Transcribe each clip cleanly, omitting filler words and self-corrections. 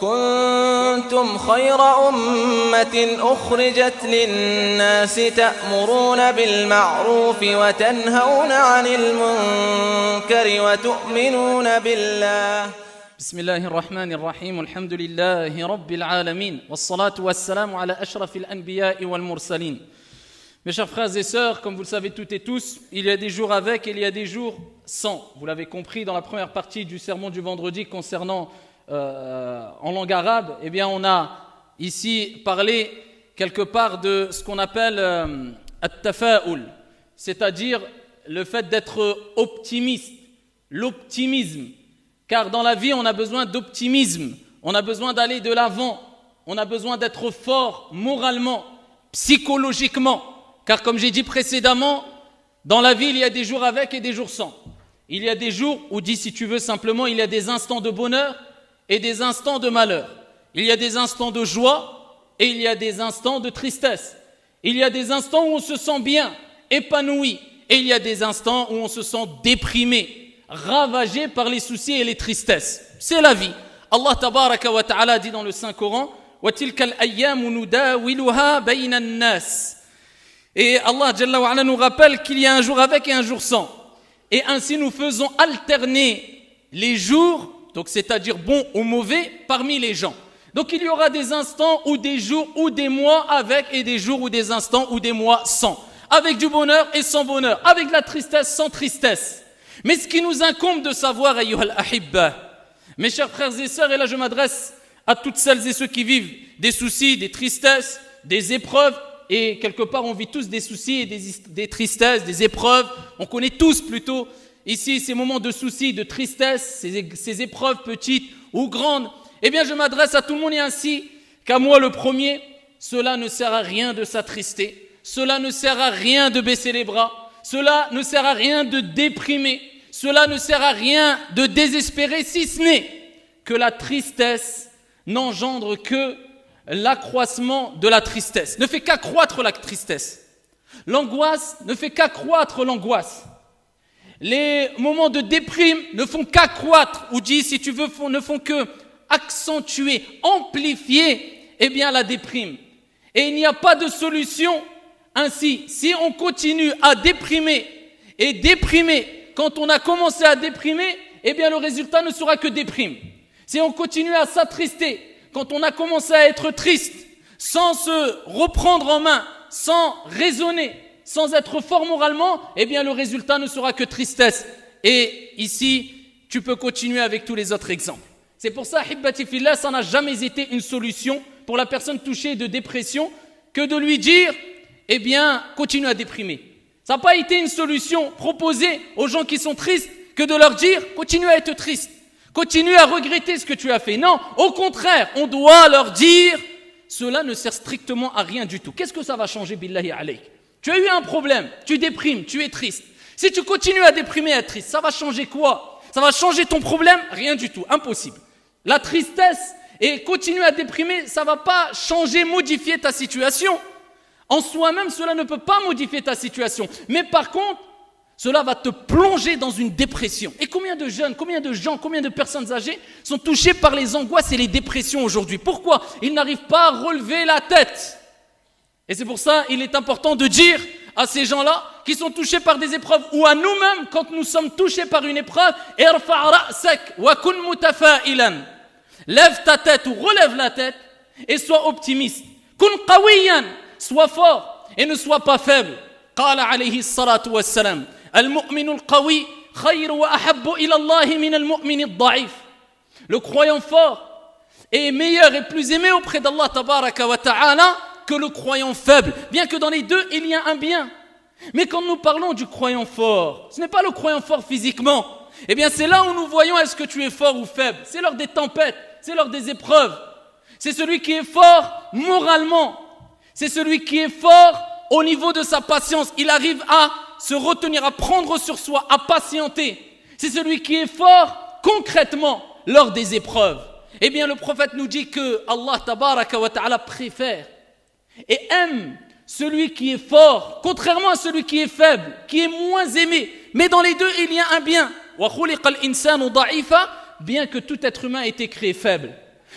كنتم خير أمة أخرجت للناس تأمرون بالمعروف وتنهون عن المنكر وتؤمنون بالله. بسم الله الرحمن الرحيم الحمد لله رب العالمين والصلاة والسلام على أشرف الأنبياء والمرسلين. Mes chers frères et sœurs, comme vous le savez toutes et tous, il y a des jours avec et il y a des jours sans. Vous l'avez compris dans la première partie du sermon du vendredi concernant en langue arabe, eh bien on a ici parlé quelque part de ce qu'on appelle at-tafa'ul, c'est-à-dire le fait d'être optimiste, l'optimisme. Car dans la vie, on a besoin d'optimisme, on a besoin d'aller de l'avant, on a besoin d'être fort moralement, psychologiquement. Car comme j'ai dit précédemment, dans la vie, il y a des jours avec et des jours sans. Il y a des jours, ou dis si tu veux simplement, il y a des instants de bonheur et des instants de malheur. Il y a des instants de joie et il y a des instants de tristesse. Il y a des instants où on se sent bien, épanoui, et il y a des instants où on se sent déprimé, ravagé par les soucis et les tristesses. C'est la vie. Allah tabaraka wa ta'ala dit dans le Saint-Coran « وَتِلْكَ الْأَيَّامُ نُدَاوِلُهَا بَيْنَ النَّاسِ » Et Allah Jalla wa Ala nous rappelle qu'il y a un jour avec et un jour sans. Et ainsi nous faisons alterner les jours, donc c'est-à-dire bons ou mauvais, parmi les gens. Donc il y aura des instants ou des jours ou des mois avec et des jours ou des instants ou des mois sans. Avec du bonheur et sans bonheur. Avec de la tristesse, sans tristesse. Mais ce qui nous incombe de savoir, ayyuhal ahibba, mes chers frères et sœurs, et là je m'adresse à toutes celles et ceux qui vivent des soucis, des tristesses, des épreuves, et quelque part on vit tous des soucis et des tristesses, des épreuves, on connaît tous plutôt ici ces moments de soucis, de tristesse, ces épreuves petites ou grandes. Eh bien je m'adresse à tout le monde et ainsi qu'à moi le premier, cela ne sert à rien de s'attrister, cela ne sert à rien de baisser les bras, cela ne sert à rien de déprimer, cela ne sert à rien de désespérer, si ce n'est que la tristesse n'engendre que l'accroissement de la tristesse, ne fait qu'accroître la tristesse. L'angoisse ne fait qu'accroître l'angoisse. Les moments de déprime ne font qu'accroître, ou dis si tu veux, ne font que accentuer, amplifier, eh bien la déprime. Et il n'y a pas de solution ainsi. Si on continue à déprimer et déprimer, quand on a commencé à déprimer, eh bien le résultat ne sera que déprime. Si on continue à s'attrister, quand on a commencé à être triste, sans se reprendre en main, sans raisonner, sans être fort moralement, eh bien le résultat ne sera que tristesse. Et ici, tu peux continuer avec tous les autres exemples. C'est pour ça, hibbati fillah, ça n'a jamais été une solution pour la personne touchée de dépression que de lui dire, eh bien, continue à déprimer. Ça n'a pas été une solution proposée aux gens qui sont tristes que de leur dire, continue à être triste. Continue à regretter ce que tu as fait. Non, au contraire, on doit leur dire, cela ne sert strictement à rien du tout. Qu'est-ce que ça va changer, billahi alayk? Tu as eu un problème, tu déprimes, tu es triste. Si tu continues à déprimer et à être triste, ça va changer quoi? Ça va changer ton problème? Rien du tout, impossible. La tristesse et continuer à déprimer, ça ne va pas changer, modifier ta situation. En soi-même, cela ne peut pas modifier ta situation. Mais par contre, cela va te plonger dans une dépression. Et combien de jeunes, combien de gens, combien de personnes âgées sont touchées par les angoisses et les dépressions aujourd'hui? Pourquoi? Ils n'arrivent pas à relever la tête. Et c'est pour ça qu'il est important de dire à ces gens-là qui sont touchés par des épreuves ou à nous-mêmes quand nous sommes touchés par une épreuve, irfa' ra'sak wa kun mutafa'ilan. Lève ta tête ou relève la tête et sois optimiste. Kun qawiyan, sois fort et ne sois pas faible. Qala alayhi salatu wassalam. المؤمن القوي خير وأحب إلى الله من المؤمن الضعيف. Le croyant fort est meilleur et plus aimé auprès d'Allah tabaraka wa ta'ala que le croyant faible. Bien que dans les deux, il y a un bien. Mais quand nous parlons du croyant fort, ce n'est pas le croyant fort physiquement. Eh bien, c'est là où nous voyons est-ce que tu es fort ou faible. C'est lors des tempêtes, c'est lors des épreuves. C'est celui qui est fort moralement. C'est celui qui est fort au niveau de sa patience. Il arrive à se retenir, à prendre sur soi, à patienter. C'est celui qui est fort concrètement lors des épreuves. Eh bien, le prophète nous dit que Allah tabaraka wa ta'ala préfère et aime celui qui est fort, contrairement à celui qui est faible, qui est moins aimé. Mais dans les deux, il y a un bien. Bien que tout être humain ait été créé faible.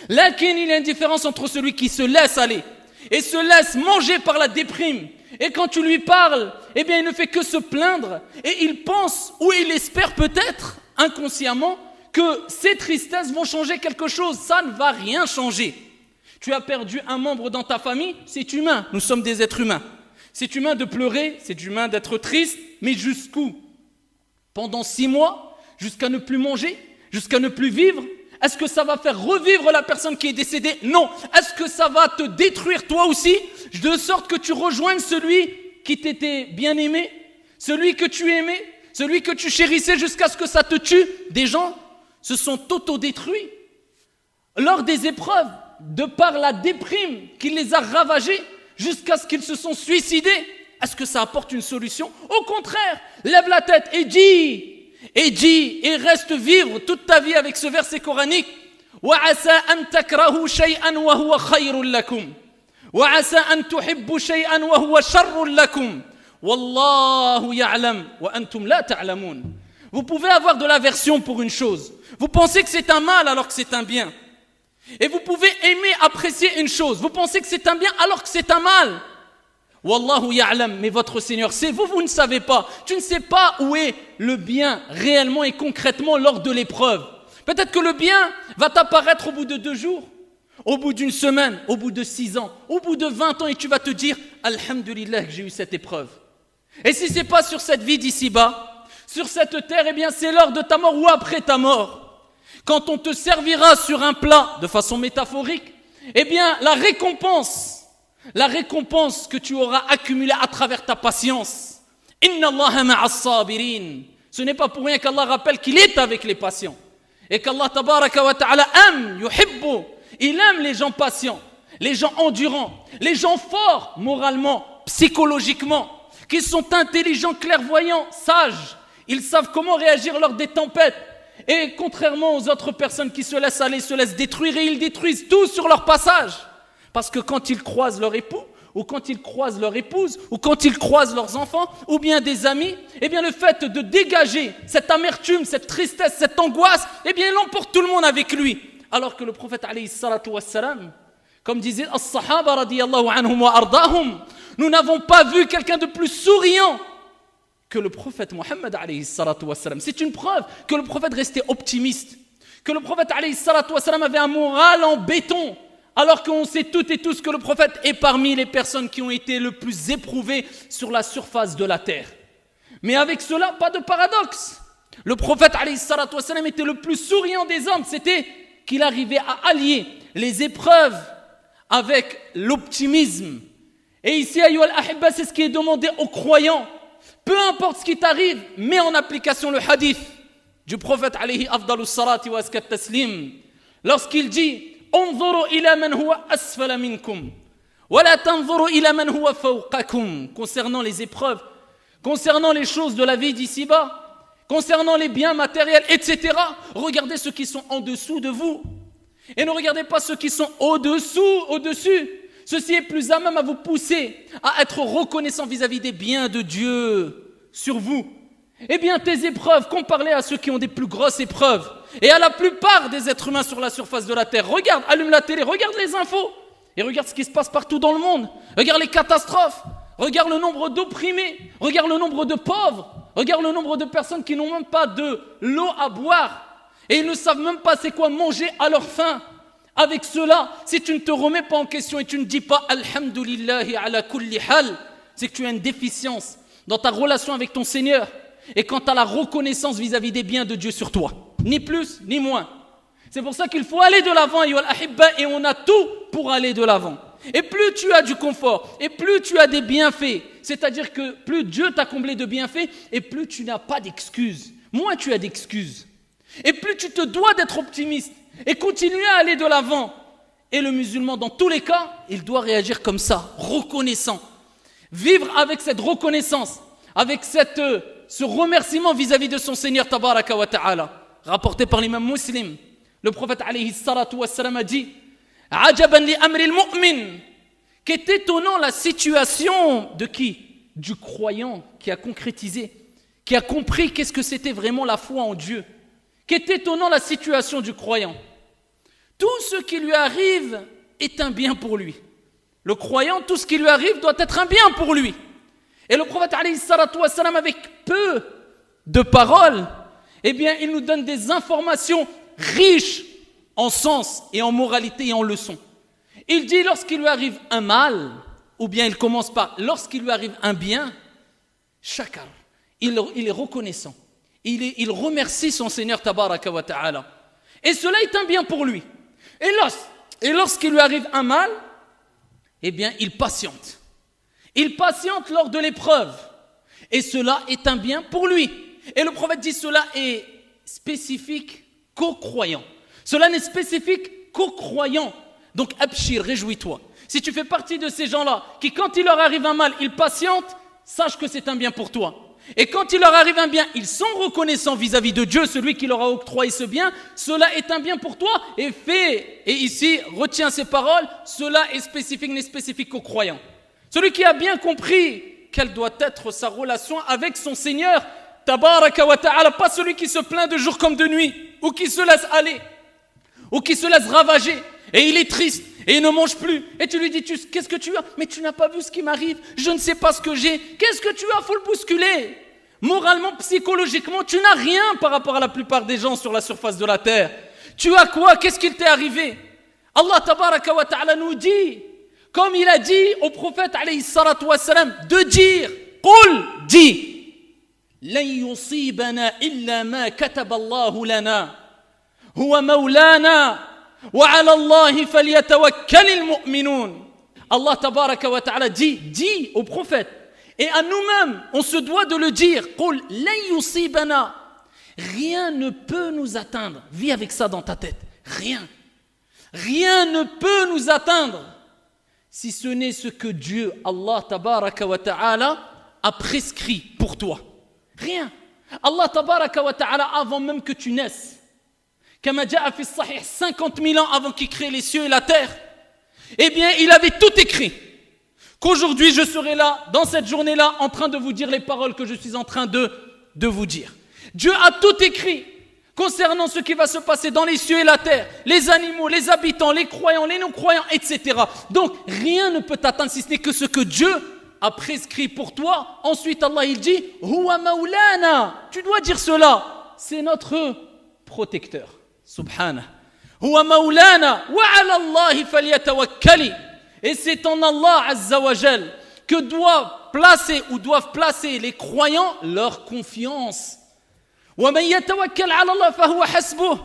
Lakin, il y a une différence entre celui qui se laisse aller et se laisse manger par la déprime. Et quand tu lui parles, eh bien, il ne fait que se plaindre et il pense ou il espère peut-être inconsciemment que ces tristesses vont changer quelque chose. Ça ne va rien changer. Tu as perdu un membre dans ta famille, c'est humain. Nous sommes des êtres humains. C'est humain de pleurer, c'est humain d'être triste, mais jusqu'où? Pendant 6 mois, jusqu'à ne plus manger, jusqu'à ne plus vivre? Est-ce que ça va faire revivre la personne qui est décédée? Non. Est-ce que ça va te détruire toi aussi, de sorte que tu rejoignes celui qui t'était bien aimé, celui que tu aimais, celui que tu chérissais jusqu'à ce que ça te tue? Des gens se sont autodétruits lors des épreuves, de par la déprime qui les a ravagés, jusqu'à ce qu'ils se sont suicidés. Est-ce que ça apporte une solution? Au contraire, lève la tête et dis, et reste vivre toute ta vie avec ce verset coranique. وَعَسَىٰ أَن تَكْرَهُوا شَيْئًا وَهُوَ خَيْرٌ لَكُمْ وَعَسَىٰ أَن تُحِبُّوا شَيْئًا وَهُوَ شَرٌّ لَكُمْ وَاللَّهُ يَعْلَمُ وَأَنْتُمْ لَا تَعْلَمُونَ. Vous pouvez avoir de l'aversion pour une chose. Vous pensez que c'est un mal alors que c'est un bien. Et vous pouvez aimer, apprécier une chose. Vous pensez que c'est un bien alors que c'est un mal. Wallahu ya'lam, mais votre Seigneur sait, vous ne savez pas. Tu ne sais pas où est le bien réellement et concrètement lors de l'épreuve. Peut-être que le bien va t'apparaître au bout de 2 jours, au bout d'une semaine, au bout de 6 ans, au bout de 20 ans, et tu vas te dire Alhamdulillah que j'ai eu cette épreuve. Et si ce n'est pas sur cette vie d'ici-bas, sur cette terre, eh bien c'est lors de ta mort ou après ta mort. Quand on te servira sur un plat, de façon métaphorique, eh bien la récompense que tu auras accumulée à travers ta patience. Inna Allaha ma'as sabirin. Ce n'est pas pour rien qu'Allah rappelle qu'il est avec les patients. Et qu'Allah tabaraka wa ta'ala aime, yuhibbu. Il aime les gens patients, les gens endurants, les gens forts moralement, psychologiquement, qui sont intelligents, clairvoyants, sages. Ils savent comment réagir lors des tempêtes. Et contrairement aux autres personnes qui se laissent aller, se laissent détruire, et ils détruisent tout sur leur passage. Parce que quand ils croisent leur époux, ou quand ils croisent leur épouse, ou quand ils croisent leurs enfants, ou bien des amis, eh bien le fait de dégager cette amertume, cette tristesse, cette angoisse, eh bien il emporte tout le monde avec lui. Alors que le prophète alayhi salatu wassalam, comme disait as-sahaba radiyallahu anhum wa ardahum, nous n'avons pas vu quelqu'un de plus souriant que le prophète Mohammed alayhi salatu wassalam. C'est une preuve que le prophète restait optimiste, que le prophète alayhi salatu wassalam avait un moral en béton. Alors qu'on sait toutes et tous que le prophète est parmi les personnes qui ont été le plus éprouvées sur la surface de la terre. Mais avec cela, pas de paradoxe. Le prophète alayhi salatu wassalam était le plus souriant des hommes. C'était qu'il arrivait à allier les épreuves avec l'optimisme. Et ici, ayyuhal ahibba, c'est ce qui est demandé aux croyants. Peu importe ce qui t'arrive, mets en application le hadith du prophète alayhi afdalus salati wa askat taslim. Lorsqu'il dit انظروا إلى من هو أسفل منكم ولا تنظروا إلى من هو فوقكم. Concernant les épreuves, concernant les choses de la vie d'ici-bas, concernant les biens matériels, etc. Regardez ceux qui sont en dessous de vous et ne regardez pas ceux qui sont au-dessus. Ceci est plus à même à vous pousser à être reconnaissant vis-à-vis des biens de Dieu sur vous. Eh bien, tes épreuves, compare-les à ceux qui ont des plus grosses épreuves et à la plupart des êtres humains sur la surface de la terre. Regarde, allume la télé, regarde les infos et regarde ce qui se passe partout dans le monde. Regarde les catastrophes, regarde le nombre d'opprimés, regarde le nombre de pauvres, regarde le nombre de personnes qui n'ont même pas de l'eau à boire et ils ne savent même pas c'est quoi manger à leur faim. Avec cela, si tu ne te remets pas en question et tu ne dis pas Alhamdulillahi ala kulli hal, c'est que tu as une déficience dans ta relation avec ton Seigneur et quant à la reconnaissance vis-à-vis des biens de Dieu sur toi. Ni plus, ni moins. C'est pour ça qu'il faut aller de l'avant, et on a tout pour aller de l'avant. Et plus tu as du confort, et plus tu as des bienfaits, c'est-à-dire que plus Dieu t'a comblé de bienfaits, et plus tu n'as pas d'excuses. Moins tu as d'excuses. Et plus tu te dois d'être optimiste, et continuer à aller de l'avant. Et le musulman, dans tous les cas, il doit réagir comme ça, reconnaissant. Vivre avec cette reconnaissance, avec ce remerciement vis-à-vis de son Seigneur tabaraka wa ta'ala. Rapporté par l'imam Muslim, le prophète alayhi salatu wassalam a dit Ajaban li amri al-mu'min. Qu'est étonnant la situation de qui? Du croyant qui a concrétisé, qui a compris qu'est-ce que c'était vraiment la foi en Dieu. Qu'est étonnant la situation du croyant. Tout ce qui lui arrive est un bien pour lui. Le croyant, tout ce qui lui arrive doit être un bien pour lui. Et le prophète, alayhi salatu wassalam, avec peu de paroles, eh bien, il nous donne des informations riches en sens et en moralité et en leçons. Il dit, lorsqu'il lui arrive un mal, ou bien il commence par, lorsqu'il lui arrive un bien, shakar, il est reconnaissant. Il remercie son Seigneur tabaraka wa ta'ala. Et cela est un bien pour lui. Et lorsqu'il lui arrive un mal, eh bien, il patiente. Il patiente lors de l'épreuve. Et cela est un bien pour lui. Et le prophète dit, cela est spécifique qu'aux croyants. Cela n'est spécifique qu'aux croyants. Donc, abshir, réjouis-toi. Si tu fais partie de ces gens-là, qui quand il leur arrive un mal, ils patientent, sache que c'est un bien pour toi. Et quand il leur arrive un bien, ils sont reconnaissants vis-à-vis de Dieu, celui qui leur a octroyé ce bien, cela est un bien pour toi. Et ici, retiens ces paroles, cela est spécifique, n'est spécifique qu'aux croyants. Celui qui a bien compris quelle doit être sa relation avec son Seigneur, tabaraka wa ta'ala, pas celui qui se plaint de jour comme de nuit, ou qui se laisse aller, ou qui se laisse ravager, et il est triste, et il ne mange plus, et tu lui dis, qu'est-ce que tu as? Mais tu n'as pas vu ce qui m'arrive, je ne sais pas ce que j'ai, qu'est-ce que tu as? Faut le bousculer. Moralement, psychologiquement, tu n'as rien par rapport à la plupart des gens sur la surface de la terre. Tu as quoi? Qu'est-ce qu'il t'est arrivé? Allah tabaraka wa ta'ala nous dit, comme il a dit au prophète alayhi salatu wassalam, de dire, qul, dis, لن يصيبنا إلا ما كتب الله لنا هو مولانا وعلى الله فليتوكل المؤمنون. Allah tabaraka wa ta'ala dit au prophète, et à nous-mêmes, on se doit de le dire, قل لن يصيبنا, rien ne peut nous atteindre. Vis avec ça dans ta tête. Rien ne peut nous atteindre si ce n'est ce que Dieu, Allah tabaraka wa ta'ala, a prescrit pour toi. Rien. Allah tabaraka wa ta'ala, avant même que tu naisses, kama ja'a fi sahih, 50 000 ans avant qu'il crée les cieux et la terre, eh bien, il avait tout écrit. Qu'aujourd'hui, je serai là, dans cette journée-là, en train de vous dire les paroles que je suis en train de vous dire. Dieu a tout écrit concernant ce qui va se passer dans les cieux et la terre, les animaux, les habitants, les croyants, les non-croyants, etc. Donc, rien ne peut t'atteindre si ce n'est que ce que Dieu a prescrit pour toi. Ensuite, Allah, il dit, Huwa maulana. Tu dois dire cela. C'est notre protecteur. Subhanah. Huwa maulana. Wa ala Allahi falyatawakkali. Et c'est en Allah, Azza wa Jal, que doivent placer les croyants leur confiance. Wa man yatawakkal ala Allah fahuwa hasbuh.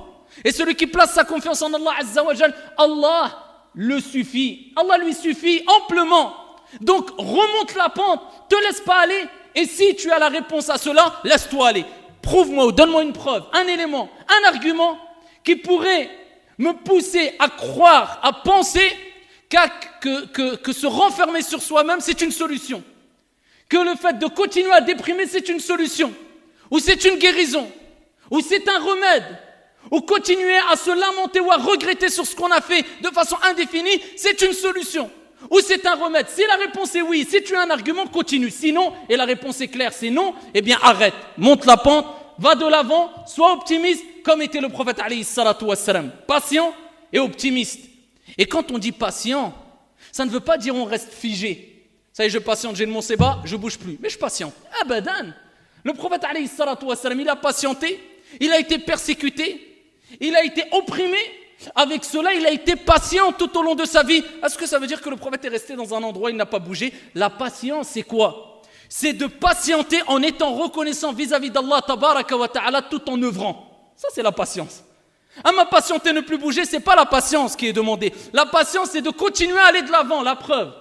Et celui qui place sa confiance en Allah, Azza wa Jal, Allah le suffit. Allah lui suffit amplement. Donc, remonte la pente, te laisse pas aller, et si tu as la réponse à cela, laisse-toi aller. Prouve-moi ou donne-moi une preuve, un élément, un argument qui pourrait me pousser à croire, à penser que se renfermer sur soi-même, c'est une solution. Que le fait de continuer à déprimer, c'est une solution. Ou c'est une guérison. Ou c'est un remède. Ou continuer à se lamenter ou à regretter sur ce qu'on a fait de façon indéfinie, c'est une solution. Ou c'est un remède. Si la réponse est oui, si tu as un argument, continue. Sinon, et la réponse est claire, c'est non, eh bien arrête. Monte la pente, va de l'avant, sois optimiste, comme était le prophète alayhi salatu wassalam. Patient et optimiste. Et quand on dit patient, ça ne veut pas dire on reste figé. Ça y est, je patiente, j'ai le mon sébat, je bouge plus. Mais je patiente. Abadan. Le prophète alayhi salatu wassalam, il a patienté, il a été persécuté, il a été opprimé. Avec cela, il a été patient tout au long de sa vie. Est-ce que ça veut dire que le prophète est resté dans un endroit, il n'a pas bougé? La patience, c'est quoi? C'est de patienter en étant reconnaissant vis-à-vis d'Allah tabaraka wa ta'ala tout en œuvrant. Ça, c'est la patience. Ma patienter, ne plus bouger, c'est pas la patience qui est demandée. La patience, c'est de continuer à aller de l'avant. La preuve.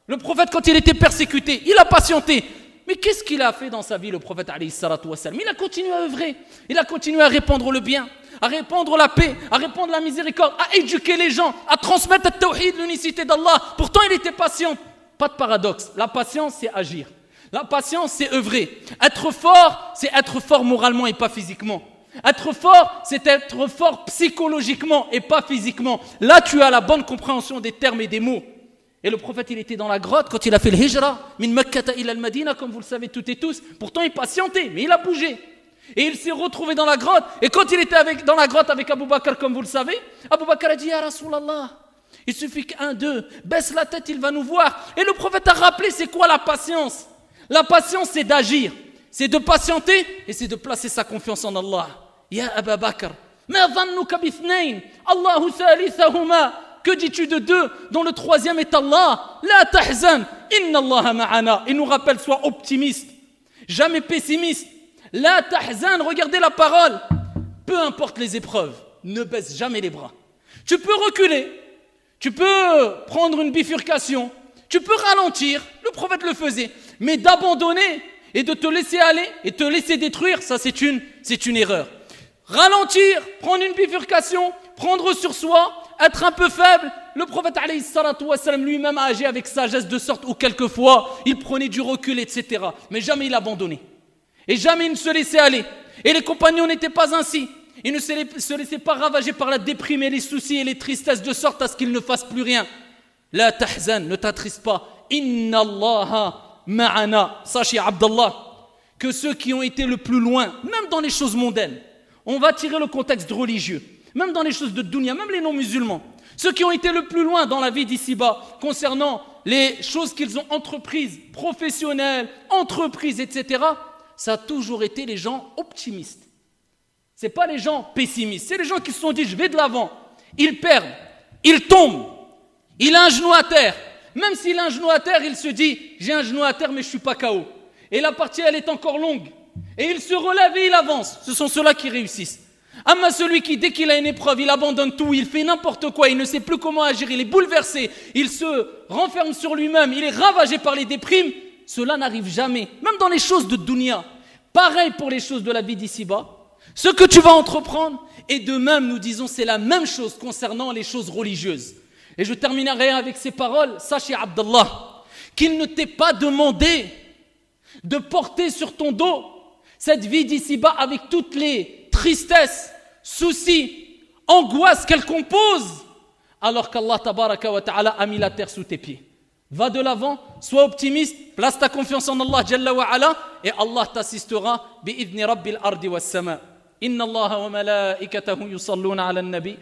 Le prophète, quand il était persécuté, il a patienté. Mais qu'est-ce qu'il a fait dans sa vie, le prophète alayhi salatu wassalam? Il a continué à œuvrer. Il a continué à répandre le bien, à répandre la paix, à répandre la miséricorde, à éduquer les gens, à transmettre le tawhid, l'unicité d'Allah. Pourtant, il était patient. Pas de paradoxe. La patience, c'est agir. La patience, c'est œuvrer. Être fort, c'est être fort moralement et pas physiquement. Être fort, c'est être fort psychologiquement et pas physiquement. Là, tu as la bonne compréhension des termes et des mots. Et le prophète, il était dans la grotte quand il a fait le hijra, min Makkata ila al-Madina, comme vous le savez toutes et tous. Pourtant, il patientait, mais il a bougé. Et il s'est retrouvé dans la grotte. Et quand il était dans la grotte avec Abu Bakr, comme vous le savez, Abu Bakr a dit, Ya Rasulallah, il suffit qu'un d'eux baisse la tête, il va nous voir. Et le prophète a rappelé, c'est quoi la patience? La patience, c'est d'agir, c'est de patienter et c'est de placer sa confiance en Allah. Ya Abu Bakr, ma dhannuka bithnayn, Allahu thalithahuma. Que dis-tu de deux dont le troisième est Allah? La tahzan, inna Allah ma'ana. Il nous rappelle, sois optimiste, jamais pessimiste. La tahzan, regardez la parole. Peu importe les épreuves, ne baisse jamais les bras. Tu peux reculer, tu peux prendre une bifurcation, tu peux ralentir, le prophète le faisait. Mais d'abandonner et de te laisser aller et te laisser détruire, ça c'est une erreur. Ralentir, prendre une bifurcation, prendre sur soi, être un peu faible. Le prophète alayhi salatu wassalam lui-même a agi avec sagesse de sorte où quelquefois il prenait du recul, etc. Mais jamais il abandonnait. Et jamais il ne se laissait aller. Et les compagnons n'étaient pas ainsi. Ils ne se laissaient pas ravager par la déprime et les soucis et les tristesses de sorte à ce qu'ils ne fassent plus rien. La tahzan, ne t'attriste pas. Inna Allaha ma'ana. Sachez, Abdallah, que ceux qui ont été le plus loin, même dans les choses mondaines, on va tirer le contexte religieux, même dans les choses de dunya, même les non-musulmans, ceux qui ont été le plus loin dans la vie d'ici-bas, concernant les choses qu'ils ont entreprises, professionnelles, entreprises, etc., ça a toujours été les gens optimistes. Ce n'est pas les gens pessimistes, c'est les gens qui se sont dit, je vais de l'avant. Ils perdent, ils tombent, il a un genou à terre. Même s'il a un genou à terre, il se dit, j'ai un genou à terre, mais je ne suis pas KO. Et la partie, elle est encore longue. Et il se relève et il avance. Ce sont ceux-là qui réussissent. Amma celui qui, dès qu'il a une épreuve, il abandonne tout, il fait n'importe quoi, il ne sait plus comment agir, il est bouleversé, il se renferme sur lui-même, il est ravagé par les déprimes, cela n'arrive jamais. Même dans les choses de dunya. Pareil pour les choses de la vie d'ici-bas. Ce que tu vas entreprendre, et de même, nous disons, c'est la même chose concernant les choses religieuses. Et je terminerai avec ces paroles. Sachez, Abdallah, qu'il ne t'est pas demandé de porter sur ton dos cette vie d'ici-bas avec toutes les tristesses, soucis, angoisses qu'elle compose, alors qu'Allah tabaraka wa ta'ala a mis la terre sous tes pieds. Va de l'avant, sois optimiste, place ta confiance en Allah Jalla wa ala, et Allah t'assistera bi'idhni rabbil ardi was sama. Inna Allah wa malaikatahu yusalluna ala nabi